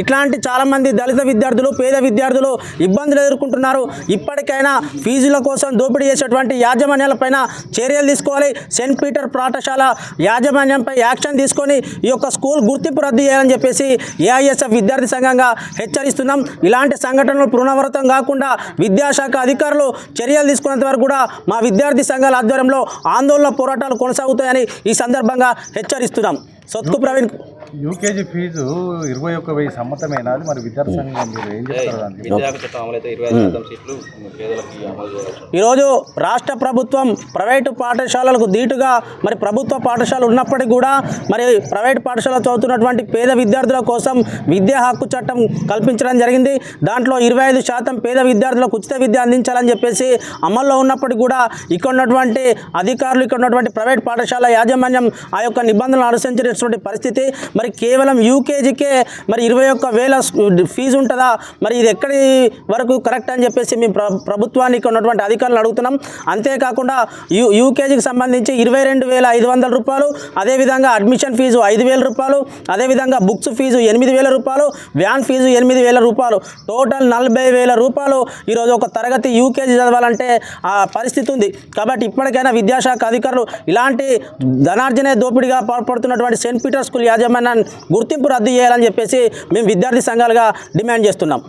ఇట్లాంటి చాలామంది దళిత విద్యార్థులు పేద విద్యార్థులు ఇబ్బందులు ఎదుర్కొంటున్నారు. ఇప్పటికైనా ఫీజుల కోసం దోపిడీ చేసేటువంటి యాజమాన్యాలపైన చర్యలు తీసుకోవాలి. సెయింట్ పీటర్ పాఠశాల యాజమాన్యంపై యాక్షన్ తీసుకొని ఈ యొక్క స్కూల్ గుర్తింపు రద్దు చేయాలని చెప్పేసి ఏఐఎస్ఎఫ్ విద్యార్థి సంఘంగా హెచ్చరిస్తున్నాం. ఇలాంటి సంఘటనలు పునరావృతం కాకుండా విద్యాశాఖ అధికారులు చర్యలు తీసుకునేంత వరకు కూడా మా విద్యార్థి సంఘాల ఆధ్వర్యంలో ఆందోళన పోరాటాలు కొనసాగుతాయని ఈ సందర్భంగా హెచ్చరిస్తున్నాం. సొత్కు ప్రవీణ్. యూకేజీ ఫీజు 21,000 సమ్మతమేనా? అది మరి విద్యార్థి సంఘం మీరు ఏం చెప్తారు? ఈరోజు రాష్ట్ర ప్రభుత్వం ప్రైవేటు పాఠశాలలకు ధీటుగా మరి ప్రభుత్వ పాఠశాలలు ఉన్నప్పటికీ కూడా మరి ప్రైవేటు పాఠశాల చదువుతున్నటువంటి పేద విద్యార్థుల కోసం విద్యా హక్కు చట్టం కల్పించడం జరిగింది. దాంట్లో 25% పేద విద్యార్థులకు ఉచిత విద్య అందించాలని చెప్పేసి అమల్లో ఉన్నప్పటికీ కూడా ఇక్కడ ఉన్నటువంటి అధికారులు ఇక్కడ ఉన్నటువంటి ప్రైవేట్ పాఠశాల యాజమాన్యం ఆ యొక్క నిబంధనలు అనుసరించినటువంటి పరిస్థితి. మరి కేవలం యూకేజీకే మరి 21,000 ఫీజు ఉంటుందా? మరి ఇది ఎక్కడి వరకు కరెక్ట్ అని చెప్పేసి మేము ప్రభుత్వానికి ఉన్నటువంటి అధికారులను అడుగుతున్నాం. అంతేకాకుండా యూకేజీకి సంబంధించి 22,500 రూపాయలు, అదేవిధంగా అడ్మిషన్ ఫీజు 5,000 రూపాయలు, అదేవిధంగా బుక్స్ ఫీజు 8,000 రూపాయలు, వ్యాన్ ఫీజు 8,000 రూపాయలు, టోటల్ 40,000 రూపాయలు ఈరోజు ఒక తరగతి యూకేజీ చదవాలంటే ఆ పరిస్థితి ఉంది. కాబట్టి ఇప్పటికైనా విద్యాశాఖ అధికారులు ఇలాంటి ధనార్జనే దోపిడిగా పాల్పడుతున్నటువంటి సెయింట్ పీటర్ స్కూల్ యాజమాన్యాన్ని గుర్తింపు రద్దు చేయాలని చెప్పేసి మేము విద్యార్థి సంఘాలుగా డిమాండ్ చేస్తున్నాం.